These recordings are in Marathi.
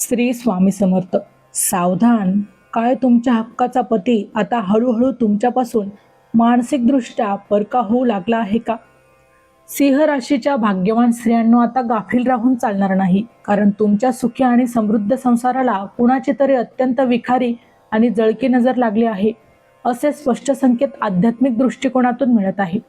श्री स्वामी समर्थ. सावधान, काय तुमच्या हक्काचा पती आता हळूहळू तुमच्यापासून मानसिकदृष्ट्या परका होऊ लागला आहे का? सिंह राशीच्या भाग्यवान स्त्रियांनो, आता गाफील राहून चालणार नाही, कारण तुमच्या सुखी आणि समृद्ध संसाराला कुणाची तरी अत्यंत विखारी आणि जळकी नजर लागली आहे, असे स्पष्ट संकेत आध्यात्मिक दृष्टिकोनातून मिळत आहे.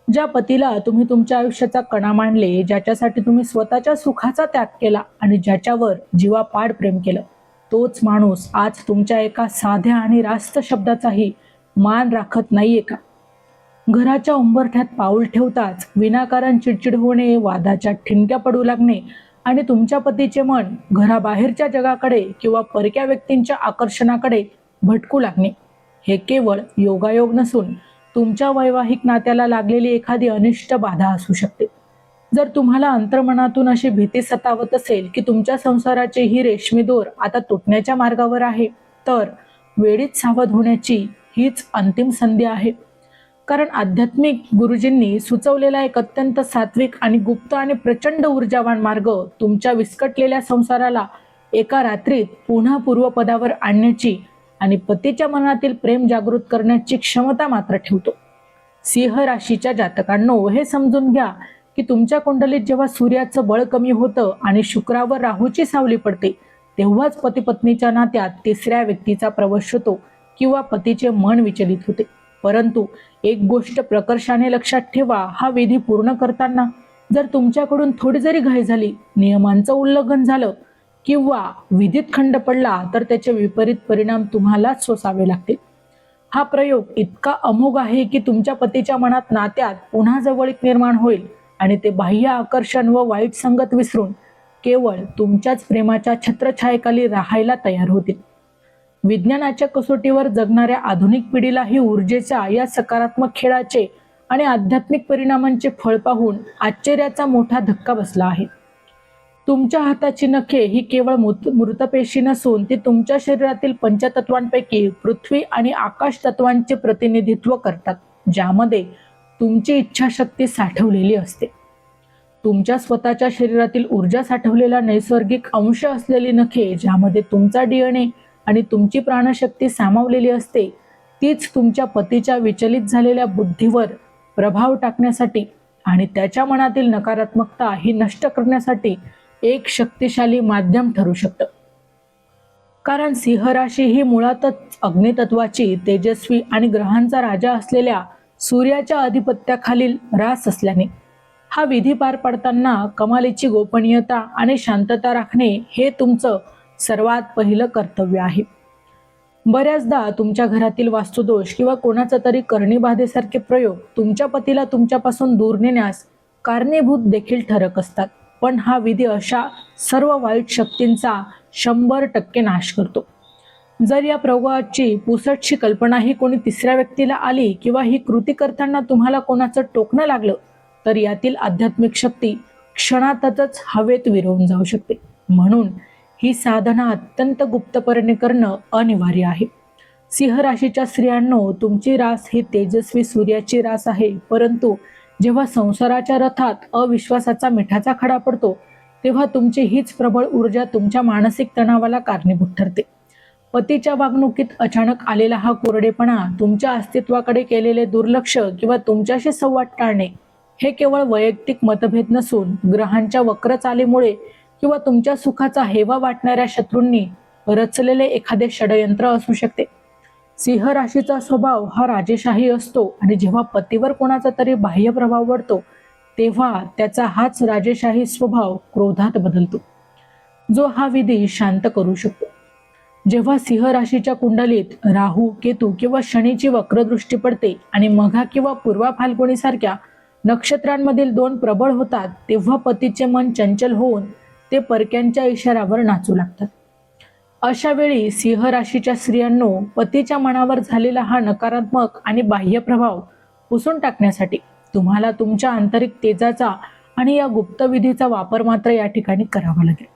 ज्या पतीला तुम्ही तुमच्या आयुष्याचा कणा मानले, ज्याच्यासाठी तुम्ही स्वतःच्या सुखाचा त्याग केला आणि ज्याच्यावर जीवापाड प्रेम केलं, तोच माणूस आज तुमच्या एका साध्या आणि रास्त शब्दाचाही मान राखत नाहीये का? घराच्या उंबरठ्यात पाऊल ठेवताच विनाकारण चिडचिड होणे, वादाच्या ठिणक्या पडू लागणे आणि तुमच्या पतीचे मन घराबाहेरच्या जगाकडे किंवा परक्या व्यक्तींच्या आकर्षणाकडे भटकू लागणे, हे केवळ योगायोग नसून तुमच्या वैवाहिक नात्याला लागलेली एखादी अनिष्ट बाधा असू शकते. जर तुम्हाला अंतर्मनातून अशी भीती सतावत असेल की तुमच्या संसाराचे ही रेशमी दोर आता तुटण्याच्या मार्गावर आहे, तर वेळीच सावध होण्याची हीच अंतिम संधी आहे. कारण आध्यात्मिक गुरुजींनी सुचवलेला एक अत्यंत सात्विक आणि गुप्त आणि प्रचंड ऊर्जावान मार्ग तुमच्या विस्कटलेल्या संसाराला एका रात्रीत पुन्हा पूर्वपदावर आणण्याची आणि पतीच्या मनातील प्रेम जागृत करण्याची क्षमता मात्र ठेवतो. सिंह राशीच्या जातकांनो, हे समजून घ्या की तुमच्या कुंडलीत जेव्हा सूर्याचं बळ कमी होतं आणि शुक्रावर राहूची सावली पडते, तेव्हाच पती पत्नीच्या नात्यात तिसऱ्या व्यक्तीचा प्रवेश होतो किंवा पतीचे मन विचलित होते. परंतु एक गोष्ट प्रकर्षाने लक्षात ठेवा, हा विधी पूर्ण करताना जर तुमच्याकडून थोडी जरी घाई झाली, नियमांचं उल्लंघन झालं किंवा विधीत खंड पडला, तर त्याचे विपरीत परिणाम तुम्हालाच सोसावे लागतील. हा प्रयोग इतका अमोघ आहे की तुमच्या पतीच्या मनात नात्यात पुन्हा जवळीक निर्माण होईल आणि ते बाह्य आकर्षण व वाईट संगत विसरून केवळ तुमच्याच प्रेमाच्या छत्रछायेखाली राहायला तयार होतील. विज्ञानाच्या कसोटीवर जगणाऱ्या आधुनिक पिढीलाही ऊर्जेच्या या सकारात्मक खेळाचे आणि आध्यात्मिक परिणामांचे फळ पाहून आश्चर्याचा मोठा धक्का बसला आहे. तुमच्या हाताची नखे ही केवळ मृतपेशी नसून ती तुमच्या शरीरातील पंचतत्वांपैकी पृथ्वी आणि आकाश तत्वांचे प्रतिनिधित्व करतात, ज्यामध्ये तुमची इच्छाशक्ती साठवलेली असते. तुमच्या स्वतःच्या शरीरातील ऊर्जा साठवलेला नैसर्गिक अंश असलेली नखे, ज्यामध्ये तुमचा DNA आणि तुमची प्राणशक्ती सामावलेली असते, तीच तुमच्या पतीच्या विचलित झालेल्या बुद्धीवर प्रभाव टाकण्यासाठी आणि त्याच्या मनातील नकारात्मकता ही नष्ट करण्यासाठी एक शक्तिशाली माध्यम ठरू शकतं. कारण सिंह राशी ही मुळातच अग्नितत्वाची, तेजस्वी आणि ग्रहांचा राजा असलेल्या सूर्याच्या अधिपत्याखालील रास असल्याने हा विधी पार पाडताना कमालीची गोपनीयता आणि शांतता राखणे हे तुमचं सर्वात पहिलं कर्तव्य आहे. बऱ्याचदा तुमच्या घरातील वास्तुदोष किंवा कोणाचा तरी करणीबाधेसारखे प्रयोग तुमच्या पतीला तुमच्यापासून दूर नेण्यास कारणीभूत देखील ठरत असतात, पण हा विधी अशा सर्व वाईट शक्तींचा 100% नाश करतो. जर या प्रयोगाची पुसटशी कल्पनाही कोणी तिसऱ्या व्यक्तीला आली किंवा ही कृती करताना तुम्हाला कोणाचं टोकणं लागलं, तर यातील आध्यात्मिक शक्ती क्षणातच हवेत विरवून जाऊ शकते. म्हणून ही साधना अत्यंत गुप्तपणे करणं अनिवार्य आहे. सिंह राशीच्या स्त्रियांनो, तुमची रास ही तेजस्वी सूर्याची रास आहे, परंतु जेव्हा संसाराच्या रथात अविश्वासाचा मिठाचा खडा पडतो, तेव्हा तुमची हीच प्रबळ ऊर्जा तुमच्या मानसिक तणावाला कारणीभूत ठरते. पतीच्या वागणुकीत अचानक आलेला हा कोरडेपणा, तुमच्या अस्तित्वाकडे केलेले दुर्लक्ष किंवा तुमच्याशी संवाद टाळणे, हे केवळ वैयक्तिक मतभेद नसून ग्रहांच्या वक्रचालीमुळे किंवा तुमच्या सुखाचा हेवा वाटणाऱ्या शत्रूंनी रचलेले एखादे षडयंत्र असू शकते. सिंह राशीचा स्वभाव हा राजेशाही असतो आणि जेव्हा पतीवर कोणाचा तरी बाह्य प्रभाव पडतो, तेव्हा त्याचा हाच राजेशाही स्वभाव क्रोधात बदलतो, जो हा विधी शांत करू शकतो. जेव्हा सिंह राशीच्या कुंडलीत राहू, केतू किंवा शनीची वक्रदृष्टी पडते आणि मघा किंवा पूर्वा फाल्गुनी सारख्या नक्षत्रांमधील 2 प्रबळ होतात, तेव्हा पतीचे मन चंचल होऊन ते परक्यांच्या इशाऱ्यावर नाचू लागतात. अशा वेळी सिंह राशीच्या स्त्रियांनो, पतीच्या मनावर झालेला हा नकारात्मक आणि बाह्य प्रभाव पुसून टाकण्यासाठी तुम्हाला तुमच्या आंतरिक तेजाचा आणि या गुप्त विधीचा वापर मात्र या ठिकाणी करावा लागेल.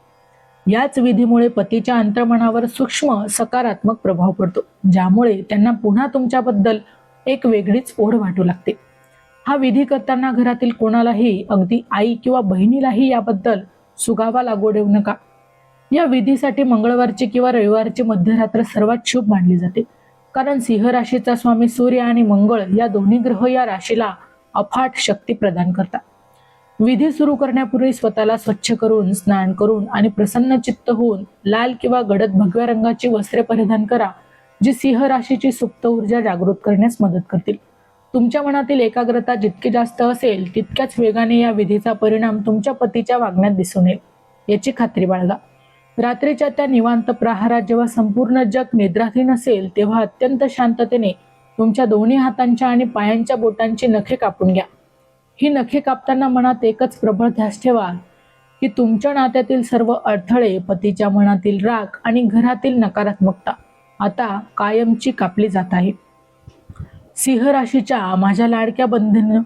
याच विधीमुळे पतीच्या अंतर्मनावर सूक्ष्म सकारात्मक प्रभाव पडतो, ज्यामुळे त्यांना पुन्हा तुमच्याबद्दल एक वेगळीच ओढ वाटू लागते. हा विधी करताना घरातील कोणालाही, अगदी आई किंवा बहिणीलाही याबद्दल सुगावा लागू देऊ नका. या विधीसाठी मंगळवारची किंवा रविवारची मध्यरात्र सर्वात शुभ मानली जाते, कारण सिंह राशीचा स्वामी सूर्य आणि मंगळ या दोन्ही ग्रह या राशीला अफाट शक्ती प्रदान करतात. विधी सुरू करण्यापूर्वी स्वतःला स्वच्छ करून, स्नान करून आणि प्रसन्न चित्त होऊन लाल किंवा गडद भगव्या रंगाची वस्त्रे परिधान करा, जी सिंह राशीची सुप्त ऊर्जा जागृत करण्यास मदत करतील. तुमच्या मनातील एकाग्रता जितकी जास्त असेल तितक्याच वेगाने या विधीचा परिणाम तुमच्या पतीच्या वागण्यात दिसून येईल, याची खात्री बाळगा. रात्रीच्या त्या निवांत प्रहारात जेव्हा संपूर्ण जग निद्राधीन असेल, तेव्हा अत्यंत शांततेने तुमच्या दोन्ही हातांच्या आणि पायांच्या बोटांची नखे कापून घ्या. ही नखे कापताना मनात एकच प्रबळ ध्यास ठेवा की तुमच्या नात्यातील सर्व अडथळे, पतीच्या मनातील राग आणि घरातील नकारात्मकता आता कायमची कापली जात आहे. सिंह राशीच्या माझ्या लाडक्या बंधूंनो,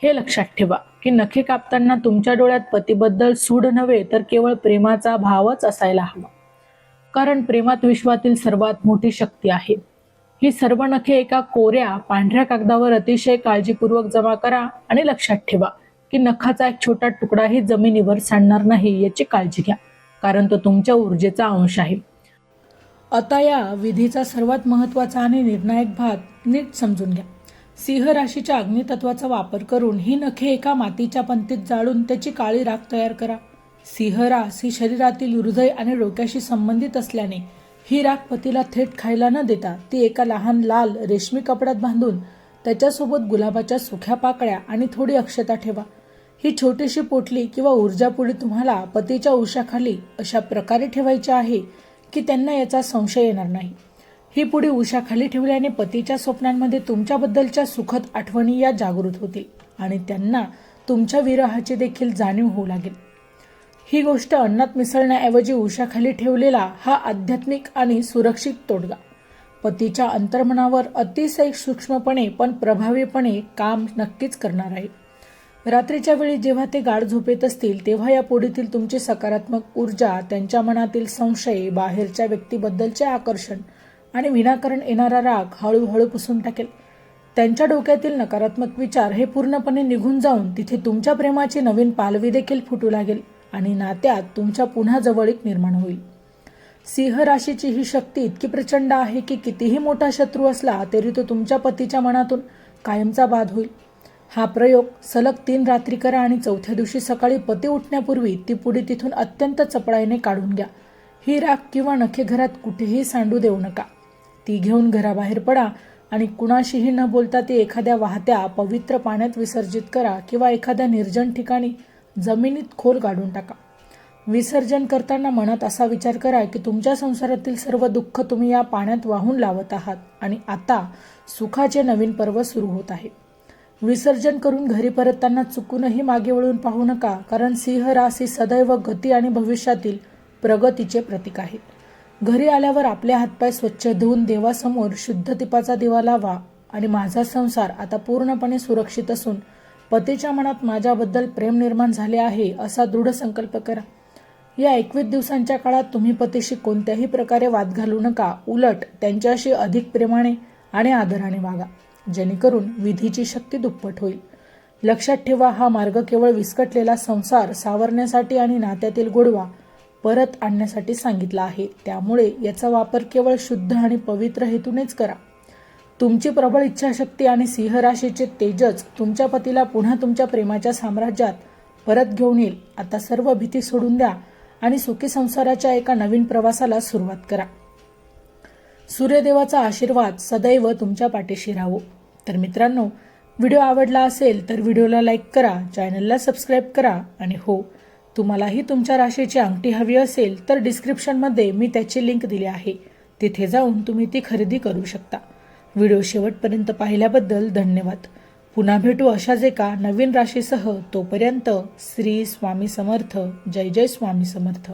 हे लक्षात ठेवा की नखे कापताना तुमच्या डोळ्यात पतीबद्दल सूड नव्हे तर केवळ प्रेमाचा भावच असायला हवा, कारण प्रेमात विश्वातील सर्वात मोठी शक्ती आहे. ही सर्व नखे एका कोऱ्या पांढऱ्या कागदावर अतिशय काळजीपूर्वक जमा करा आणि लक्षात ठेवा की नखाचा एक छोटा तुकडाही जमिनीवर सांडणार नाही याची काळजी घ्या, कारण तो तुमच्या ऊर्जेचा अंश आहे. आता या विधीचा सर्वात महत्त्वाचा आणि निर्णायक भाग नीट समजून घ्या. सिंह राशीच्या अग्नितत्वाचा वापर करून ही नखे एका मातीच्या पंतीत जाळून त्याची काळी राख तयार करा. सिंह रास ही शरीरातील हृदय आणि डोक्याशी संबंधित असल्याने ही राख पतीला थेट खायला न देता ती एका लहान लाल रेशमी कपड्यात बांधून त्याच्यासोबत गुलाबाच्या सुक्या पाकळ्या आणि थोडी अक्षता ठेवा. ही छोटीशी पोटली किंवा ऊर्जापुडी तुम्हाला पतीच्या उशाखाली अशा प्रकारे ठेवायची आहे की त्यांना याचा संशय येणार नाही. ही पुडी उशाखाली ठेवल्याने पतीच्या स्वप्नांमध्ये तुमच्याबद्दलच्या सुखद आठवणी या जागृत होतील आणि त्यांना तुमच्या विरहाची देखील जाणीव होऊ लागेल. ही गोष्ट अन्नात मिसळण्याऐवजी उशाखाली ठेवलेला हा आध्यात्मिक आणि सुरक्षित तोडगा पतीच्या अंतर्मनावर अतिशय सूक्ष्मपणे पण प्रभावीपणे काम नक्कीच करणार आहे. रात्रीच्या वेळी जेव्हा ते गाढ झोपेत असतील तेव्हा या पोडीतील तुमची सकारात्मक ऊर्जा त्यांच्या मनातील संशय, बाहेरच्या व्यक्तीबद्दलचे आकर्षण आणि विनाकारण येणारा राग हळूहळू पुसून टाकेल. त्यांच्या डोक्यातील नकारात्मक विचार हे पूर्णपणे निघून जाऊन तिथे तुमच्या प्रेमाची नवीन पालवी देखील फुटू लागेल आणि नात्यात तुमच्या पुन्हा जवळीक निर्माण होईल. सिंह राशीची ही शक्ती इतकी प्रचंड आहे की कितीही मोठा शत्रू असला तरी तो तुमच्या पतीच्या मनातून कायमचा बाद होईल. हा प्रयोग सलग 3 रात्री करा आणि चौथ्या दिवशी सकाळी पती उठण्यापूर्वी ती पुडी तिथून अत्यंत चपळाईने काढून घ्या. ही राख किंवा नखे घरात कुठेही सांडू देऊ नका. ती घेऊन घराबाहेर पडा आणि कुणाशीही न बोलता ती एखाद्या वाहत्या पवित्र पाण्यात विसर्जित करा किंवा एखाद्या निर्जन ठिकाणी जमिनीत खोल गाडून टाका. विसर्जन करताना मनात असा विचार करा की तुमच्या संसारातील सर्व दुःख तुम्ही या पाण्यात वाहून लावत आहात आणि आता सुखाचे नवीन पर्व सुरू होत आहे. विसर्जन करून घरी परतताना चुकूनही मागे वळून पाहू नका, कारण सिंह राशी सदैव गती आणि भविष्यातील प्रगतीचे प्रतीक आहे. घरी आल्यावर आपले हातपाय स्वच्छ धुवून देवासमोर शुद्ध तुपाचा दिवा लावा आणि माझा संसार आता पूर्णपणे सुरक्षित असून पतीच्या मनात माझ्याबद्दल प्रेम निर्माण झाले आहे असा दृढ संकल्प करा. या 21 दिवसांच्या काळात तुम्ही पतीशी कोणत्याही प्रकारे वाद घालू नका. उलट त्यांच्याशी अधिक प्रेमाने आणि आदराने वागा, जेणेकरून विधीची शक्ती दुप्पट होईल. लक्षात ठेवा, हा मार्ग केवळ विस्कटलेला संसार सावरण्यासाठी आणि नात्यातील गोडवा परत आणण्यासाठी सांगितला आहे. त्यामुळे याचा वापर केवळ शुद्ध आणि पवित्र हेतूनेच करा. तुमची प्रबळ इच्छाशक्ती आणि सिंह राशीचे तेजच तुमच्या पतीला पुन्हा तुमच्या प्रेमाच्या साम्राज्यात परत घेऊन येईल. आता सर्व भीती सोडून द्या आणि सुखी संसाराच्या एका नवीन प्रवासाला सुरुवात करा. सूर्यदेवाचा आशीर्वाद सदैव तुमच्या पाठीशी राहो. तर मित्रांनो, व्हिडिओ आवडला असेल तर व्हिडिओला लाईक करा, चॅनलला सबस्क्राईब करा आणि हो, तुम्हालाही तुमच्या राशीची अंगठी हवी असेल तर डिस्क्रिप्शनमध्ये मी त्याची लिंक दिली आहे, तिथे जाऊन तुम्ही ती खरेदी करू शकता. व्हिडिओ शेवटपर्यंत पाहिल्याबद्दल धन्यवाद. पुन्हा भेटू अशाच एका नवीन राशीसह. तोपर्यंत श्री स्वामी समर्थ. जय जय स्वामी समर्थ.